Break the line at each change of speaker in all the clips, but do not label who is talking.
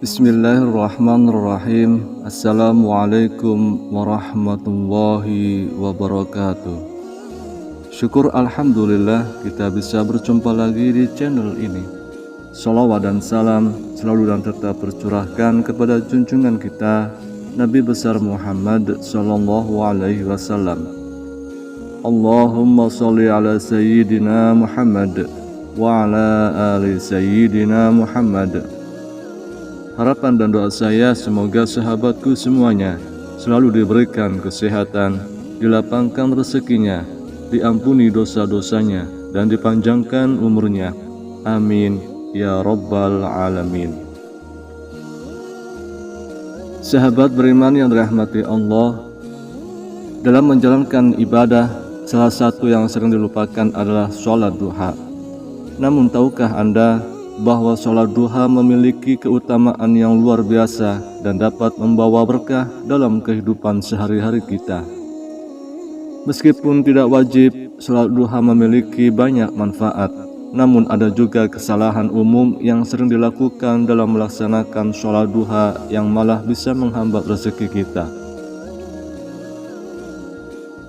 Bismillahirrahmanirrahim. Assalamualaikum warahmatullahi wabarakatuh. Syukur alhamdulillah kita bisa berjumpa lagi di channel ini. Salawat dan salam selalu dan tetap tercurahkan kepada junjungan kita Nabi besar Muhammad sallallahu alaihi wasallam. Allahumma sholli ala sayyidina Muhammad wa ala ali sayyidina Muhammad. Harapan dan doa saya semoga sahabatku semuanya selalu diberikan kesehatan, dilapangkan rezekinya, diampuni dosa-dosanya, dan dipanjangkan umurnya. Amin ya rabbal alamin. Sahabat beriman yang dirahmati Allah, dalam menjalankan ibadah, salah satu yang sering dilupakan adalah sholat duha. Namun tahukah Anda bahwa sholat duha memiliki keutamaan yang luar biasa dan dapat membawa berkah dalam kehidupan sehari-hari kita. Meskipun tidak wajib, sholat duha memiliki banyak manfaat, namun ada juga kesalahan umum yang sering dilakukan dalam melaksanakan sholat duha yang malah bisa menghambat rezeki kita.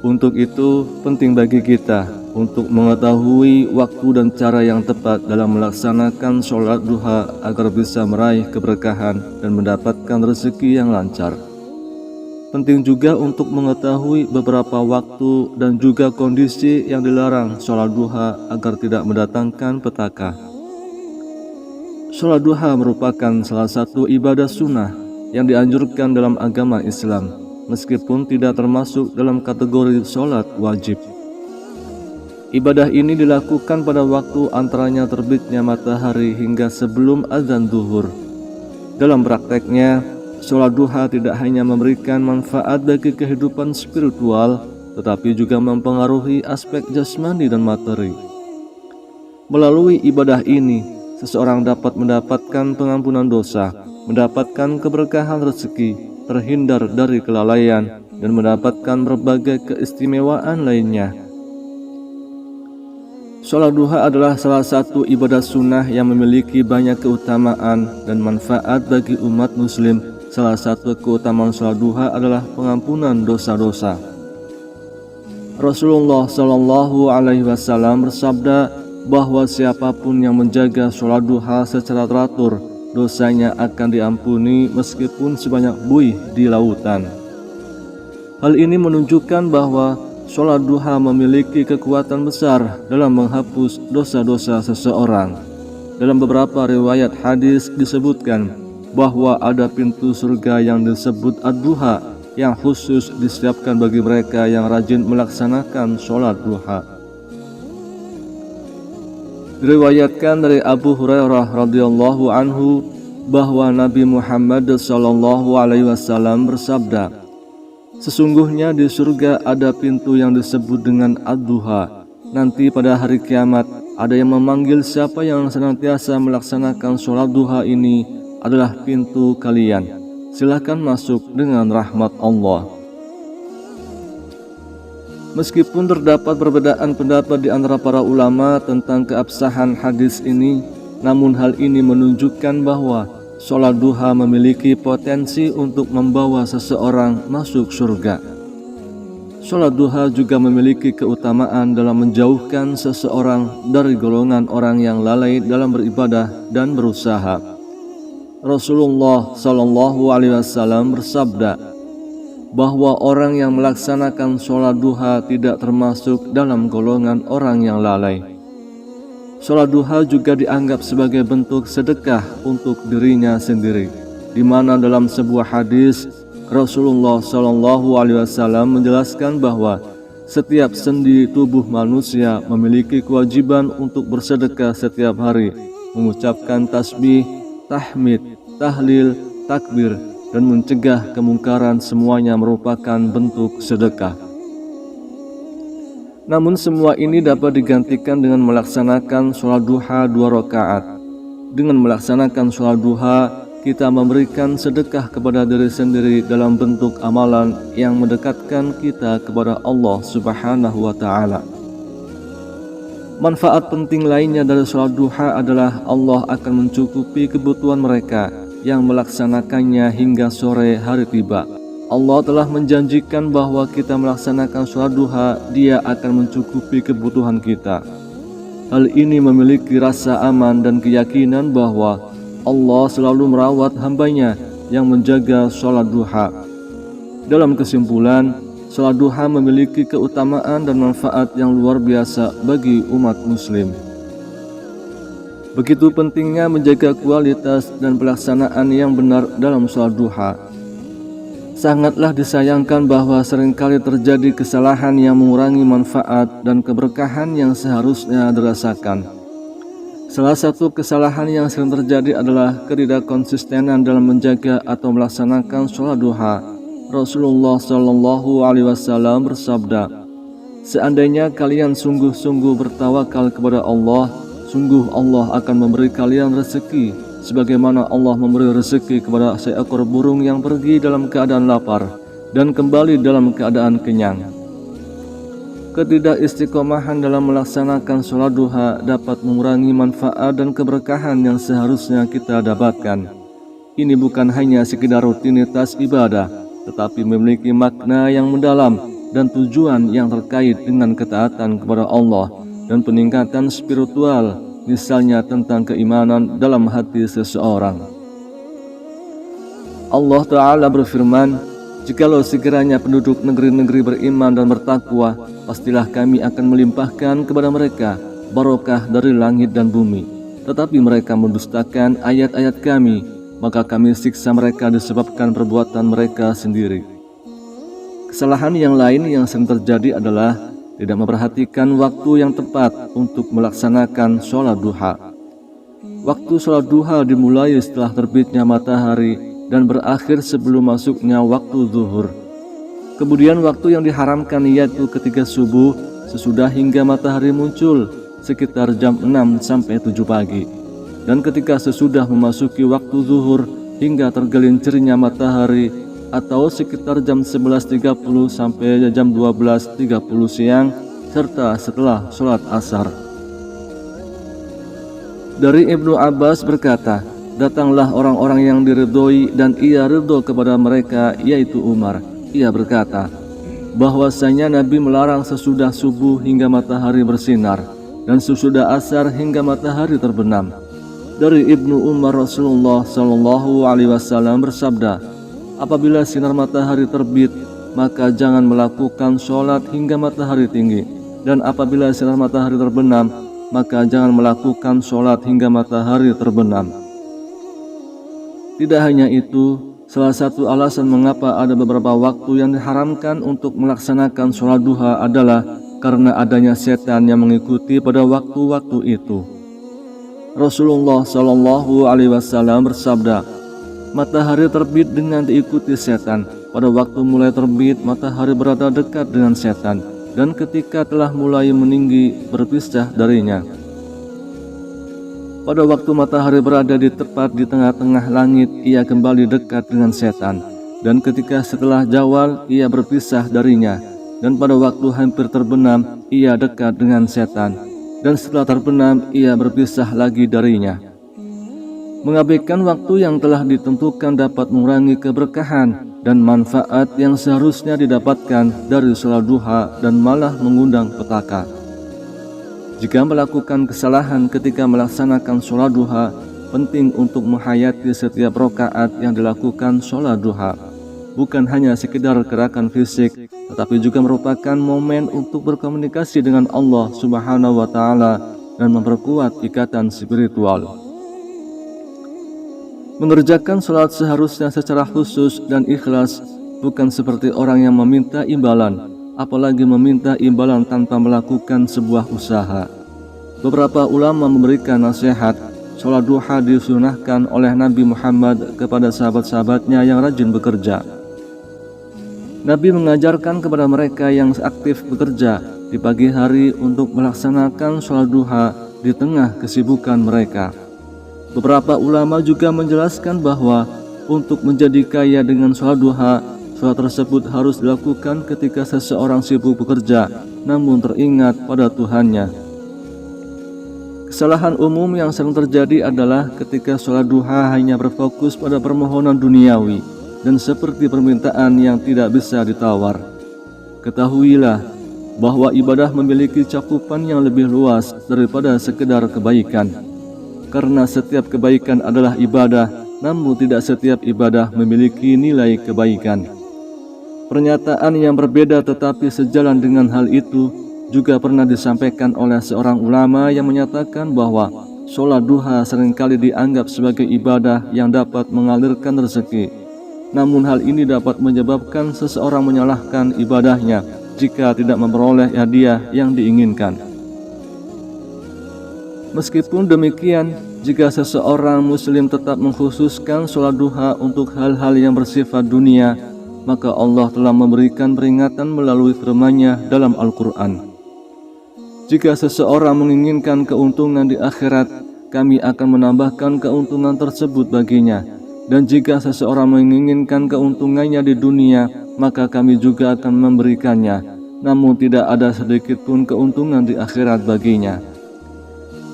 Untuk itu, penting bagi kita untuk mengetahui waktu dan cara yang tepat dalam melaksanakan sholat duha agar bisa meraih keberkahan dan mendapatkan rezeki yang lancar. Penting juga untuk mengetahui beberapa waktu dan juga kondisi yang dilarang sholat duha agar tidak mendatangkan petaka. Sholat duha merupakan salah satu ibadah sunnah yang dianjurkan dalam agama Islam, meskipun tidak termasuk dalam kategori sholat wajib. Ibadah ini dilakukan pada waktu antaranya terbitnya matahari hingga sebelum azan zuhur. Dalam prakteknya, sholat duha tidak hanya memberikan manfaat bagi kehidupan spiritual, tetapi juga mempengaruhi aspek jasmani dan materi. Melalui ibadah ini, seseorang dapat mendapatkan pengampunan dosa, mendapatkan keberkahan rezeki, terhindar dari kelalaian, dan mendapatkan berbagai keistimewaan lainnya. Sholat duha adalah salah satu ibadah sunnah yang memiliki banyak keutamaan dan manfaat bagi umat muslim. Salah satu keutamaan sholat duha adalah pengampunan dosa-dosa. Rasulullah Shallallahu Alaihi Wasallam bersabda bahwa siapapun yang menjaga sholat duha secara teratur, dosanya akan diampuni meskipun sebanyak buih di lautan. Hal ini menunjukkan bahwa sholat duha memiliki kekuatan besar dalam menghapus dosa-dosa seseorang. Dalam beberapa riwayat hadis disebutkan bahwa ada pintu surga yang disebut ad-duha yang khusus disiapkan bagi mereka yang rajin melaksanakan sholat duha. Diriwayatkan dari Abu Hurairah radhiyallahu anhu bahwa Nabi Muhammad sallallahu alaihi wasallam bersabda, "Sesungguhnya di surga ada pintu yang disebut dengan ad-duha. Nanti pada hari kiamat ada yang memanggil siapa yang senantiasa melaksanakan sholat duha ini adalah pintu kalian. Silakan masuk dengan rahmat Allah." Meskipun terdapat perbedaan pendapat di antara para ulama tentang keabsahan hadis ini, namun hal ini menunjukkan bahwa sholat duha memiliki potensi untuk membawa seseorang masuk surga. Sholat duha juga memiliki keutamaan dalam menjauhkan seseorang dari golongan orang yang lalai dalam beribadah dan berusaha. Rasulullah Shallallahu Alaihi Wasallam bersabda bahwa orang yang melaksanakan sholat duha tidak termasuk dalam golongan orang yang lalai. Sholat duha juga dianggap sebagai bentuk sedekah untuk dirinya sendiri, di mana dalam sebuah hadis Rasulullah Shallallahu Alaihi Wasallam menjelaskan bahwa setiap sendi tubuh manusia memiliki kewajiban untuk bersedekah setiap hari, mengucapkan tasbih, tahmid, tahlil, takbir, dan mencegah kemungkaran. Semuanya merupakan bentuk sedekah. Namun semua ini dapat digantikan dengan melaksanakan sholat duha 2 rakaat. Dengan melaksanakan sholat duha, kita memberikan sedekah kepada diri sendiri dalam bentuk amalan yang mendekatkan kita kepada Allah Subhanahu wa Ta'ala. Manfaat penting lainnya dari sholat duha adalah Allah akan mencukupi kebutuhan mereka yang melaksanakannya hingga sore hari tiba. Allah telah menjanjikan bahwa kita melaksanakan sholat duha, Dia akan mencukupi kebutuhan kita. Hal ini memiliki rasa aman dan keyakinan bahwa Allah selalu merawat hamba-Nya yang menjaga sholat duha. Dalam kesimpulan, sholat duha memiliki keutamaan dan manfaat yang luar biasa bagi umat muslim. Begitu pentingnya menjaga kualitas dan pelaksanaan yang benar dalam sholat duha. Sangatlah disayangkan bahwa seringkali terjadi kesalahan yang mengurangi manfaat dan keberkahan yang seharusnya dirasakan. Salah satu kesalahan yang sering terjadi adalah ketidakkonsistenan dalam menjaga atau melaksanakan sholat duha. Rasulullah Shallallahu Alaihi Wasallam bersabda, "Seandainya kalian sungguh-sungguh bertawakal kepada Allah, sungguh Allah akan memberi kalian rezeki sebagaimana Allah memberi rezeki kepada seekor burung yang pergi dalam keadaan lapar dan kembali dalam keadaan kenyang." Ketidakistiqomahan dalam melaksanakan sholat duha dapat mengurangi manfaat dan keberkahan yang seharusnya kita dapatkan. Ini bukan hanya sekedar rutinitas ibadah, tetapi memiliki makna yang mendalam dan tujuan yang terkait dengan ketaatan kepada Allah dan peningkatan spiritual, misalnya tentang keimanan dalam hati seseorang. Allah Ta'ala berfirman, "Jikalau sekiranya penduduk negeri-negeri beriman dan bertakwa, pastilah kami akan melimpahkan kepada mereka barokah dari langit dan bumi. Tetapi mereka mendustakan ayat-ayat kami, maka kami siksa mereka disebabkan perbuatan mereka sendiri." Kesalahan yang lain yang sering terjadi adalah tidak memperhatikan waktu yang tepat untuk melaksanakan sholat duha. Waktu sholat duha dimulai setelah terbitnya matahari dan berakhir sebelum masuknya waktu zuhur. Kemudian waktu yang diharamkan yaitu ketika subuh sesudah hingga matahari muncul sekitar jam 6 sampai 7 pagi. Dan ketika sesudah memasuki waktu zuhur hingga tergelincirnya matahari atau sekitar jam 11.30 sampai jam 12.30 siang, serta setelah sholat asar. Dari Ibnu Abbas berkata, "Datanglah orang-orang yang diridhoi dan ia ridho kepada mereka, yaitu Umar. Ia berkata, bahwasanya Nabi melarang sesudah subuh hingga matahari bersinar dan sesudah asar hingga matahari terbenam." Dari Ibnu Umar, Rasulullah Shallallahu Alaihi Wasallam bersabda, "Apabila sinar matahari terbit, maka jangan melakukan sholat hingga matahari tinggi. Dan apabila sinar matahari terbenam, maka jangan melakukan sholat hingga matahari terbenam." Tidak hanya itu, salah satu alasan mengapa ada beberapa waktu yang diharamkan untuk melaksanakan sholat duha adalah karena adanya setan yang mengikuti pada waktu-waktu itu. Rasulullah Shallallahu Alaihi Wasallam bersabda, "Matahari terbit dengan diikuti setan. Pada waktu mulai terbit, matahari berada dekat dengan setan, dan ketika telah mulai meninggi, berpisah darinya. Pada waktu matahari berada tepat di tengah-tengah langit, ia kembali dekat dengan setan, dan ketika setelah zawal, ia berpisah darinya, dan pada waktu hampir terbenam, ia dekat dengan setan, dan setelah terbenam, ia berpisah lagi darinya." Mengabaikan waktu yang telah ditentukan dapat mengurangi keberkahan dan manfaat yang seharusnya didapatkan dari sholat duha dan malah mengundang petaka. Jika melakukan kesalahan ketika melaksanakan sholat duha, penting untuk menghayati setiap rakaat yang dilakukan sholat duha. Bukan hanya sekedar gerakan fisik, tetapi juga merupakan momen untuk berkomunikasi dengan Allah Subhanahu wa Ta'ala dan memperkuat ikatan spiritual. Mengerjakan sholat seharusnya secara khusus dan ikhlas, bukan seperti orang yang meminta imbalan, apalagi meminta imbalan tanpa melakukan sebuah usaha. Beberapa ulama memberikan nasihat, sholat duha disunahkan oleh Nabi Muhammad kepada sahabat-sahabatnya yang rajin bekerja. Nabi mengajarkan kepada mereka yang aktif bekerja di pagi hari untuk melaksanakan sholat duha di tengah kesibukan mereka. Beberapa ulama juga menjelaskan bahwa untuk menjadi kaya dengan sholat duha, sholat tersebut harus dilakukan ketika seseorang sibuk bekerja, namun teringat pada Tuhannya. Kesalahan umum yang sering terjadi adalah ketika sholat duha hanya berfokus pada permohonan duniawi dan seperti permintaan yang tidak bisa ditawar. Ketahuilah bahwa ibadah memiliki cakupan yang lebih luas daripada sekedar kebaikan. Karena setiap kebaikan adalah ibadah, namun tidak setiap ibadah memiliki nilai kebaikan. Pernyataan yang berbeda tetapi sejalan dengan hal itu juga pernah disampaikan oleh seorang ulama yang menyatakan bahwa sholat duha seringkali dianggap sebagai ibadah yang dapat mengalirkan rezeki. Namun hal ini dapat menyebabkan seseorang menyalahkan ibadahnya jika tidak memperoleh hadiah yang diinginkan. Meskipun demikian, jika seseorang muslim tetap mengkhususkan sholat duha untuk hal-hal yang bersifat dunia, maka Allah telah memberikan peringatan melalui firman-Nya dalam Al-Quran. Jika seseorang menginginkan keuntungan di akhirat, kami akan menambahkan keuntungan tersebut baginya. Dan jika seseorang menginginkan keuntungannya di dunia, maka kami juga akan memberikannya. Namun tidak ada sedikit pun keuntungan di akhirat baginya.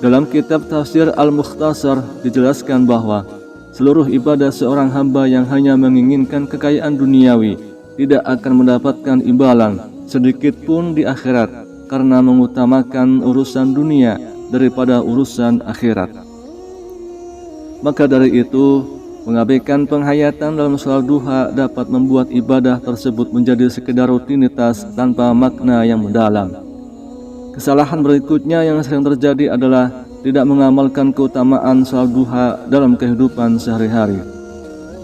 Dalam kitab Tafsir Al-Mukhtasar dijelaskan bahwa seluruh ibadah seorang hamba yang hanya menginginkan kekayaan duniawi tidak akan mendapatkan imbalan sedikit pun di akhirat, karena mengutamakan urusan dunia daripada urusan akhirat. Maka dari itu, mengabaikan penghayatan dalam sholat duha dapat membuat ibadah tersebut menjadi sekedar rutinitas tanpa makna yang mendalam. Kesalahan berikutnya yang sering terjadi adalah tidak mengamalkan keutamaan sholat duha dalam kehidupan sehari-hari.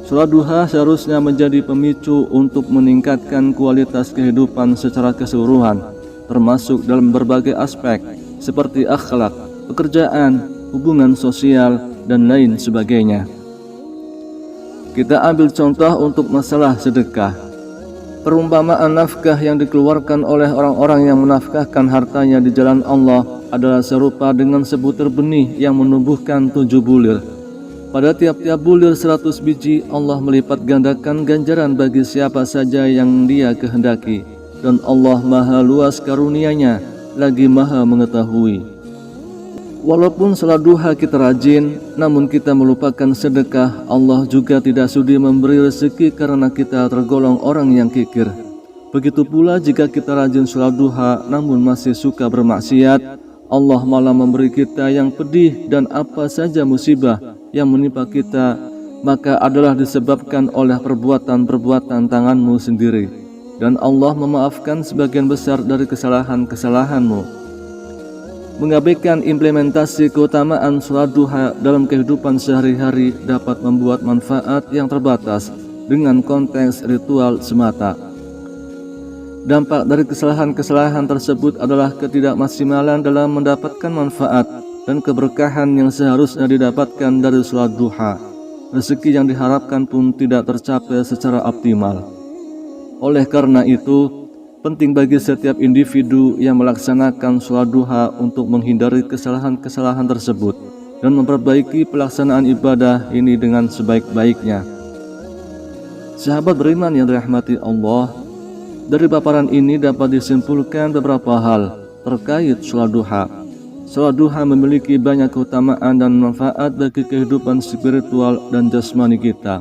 Sholat duha seharusnya menjadi pemicu untuk meningkatkan kualitas kehidupan secara keseluruhan, termasuk dalam berbagai aspek seperti akhlak, pekerjaan, hubungan sosial, dan lain sebagainya. Kita ambil contoh untuk masalah sedekah. Perumpamaan nafkah yang dikeluarkan oleh orang-orang yang menafkahkan hartanya di jalan Allah adalah serupa dengan sebutir benih yang menumbuhkan 7 bulir. Pada tiap-tiap bulir 100 biji, Allah melipat gandakan ganjaran bagi siapa saja yang Dia kehendaki. Dan Allah maha luas karunia-Nya, lagi maha mengetahui. Walaupun sholat duha kita rajin, namun kita melupakan sedekah, Allah juga tidak sudi memberi rezeki karena kita tergolong orang yang kikir. Begitu pula jika kita rajin sholat duha namun masih suka bermaksiat, Allah malah memberi kita yang pedih, dan apa saja musibah yang menimpa kita maka adalah disebabkan oleh perbuatan-perbuatan tanganmu sendiri. Dan Allah memaafkan sebagian besar dari kesalahan-kesalahanmu. Mengabaikan implementasi keutamaan sholat duha dalam kehidupan sehari-hari dapat membuat manfaat yang terbatas dengan konteks ritual semata. Dampak dari kesalahan-kesalahan tersebut adalah ketidakmaksimalan dalam mendapatkan manfaat dan keberkahan yang seharusnya didapatkan dari sholat duha. Rezeki yang diharapkan pun tidak tercapai secara optimal. Oleh karena itu, penting bagi setiap individu yang melaksanakan sholat duha untuk menghindari kesalahan-kesalahan tersebut dan memperbaiki pelaksanaan ibadah ini dengan sebaik-baiknya. Sahabat beriman yang dirahmati Allah, dari paparan ini dapat disimpulkan beberapa hal terkait sholat duha. Sholat duha memiliki banyak keutamaan dan manfaat bagi kehidupan spiritual dan jasmani kita.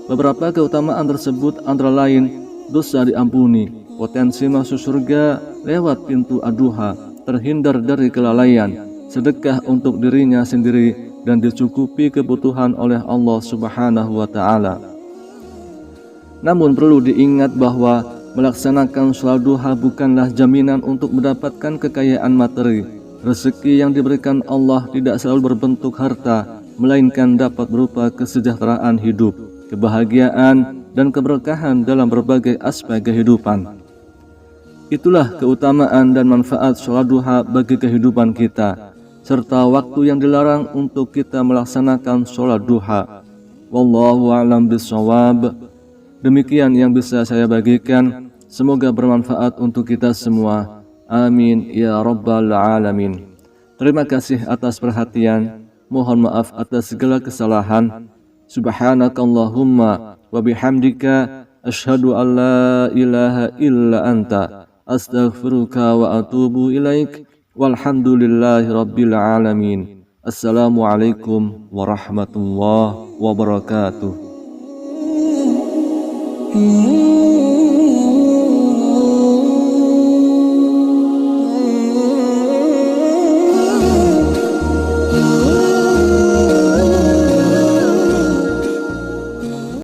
Beberapa keutamaan tersebut antara lain dosa diampuni, potensi masuk surga lewat pintu ad-duha, terhindar dari kelalaian, sedekah untuk dirinya sendiri, dan dicukupi kebutuhan oleh Allah Subhanahu wa Ta'ala. Namun perlu diingat bahwa melaksanakan sholat duha bukanlah jaminan untuk mendapatkan kekayaan materi. Rezeki yang diberikan Allah tidak selalu berbentuk harta, melainkan dapat berupa kesejahteraan hidup, kebahagiaan, dan keberkahan dalam berbagai aspek kehidupan. Itulah keutamaan dan manfaat sholat duha bagi kehidupan kita, serta waktu yang dilarang untuk kita melaksanakan sholat duha. Wallahu a'lam bishawab. Demikian yang bisa saya bagikan. Semoga bermanfaat untuk kita semua. Amin ya rabbal alamin. Terima kasih atas perhatian. Mohon maaf atas segala kesalahan. Subhanakallahumma wa bihamdika asyhadu an la ilaha illa anta astaghfiruka wa atubu ilaik. Walhamdulillahi rabbil alamin. Assalamualaikum warahmatullahi wabarakatuh.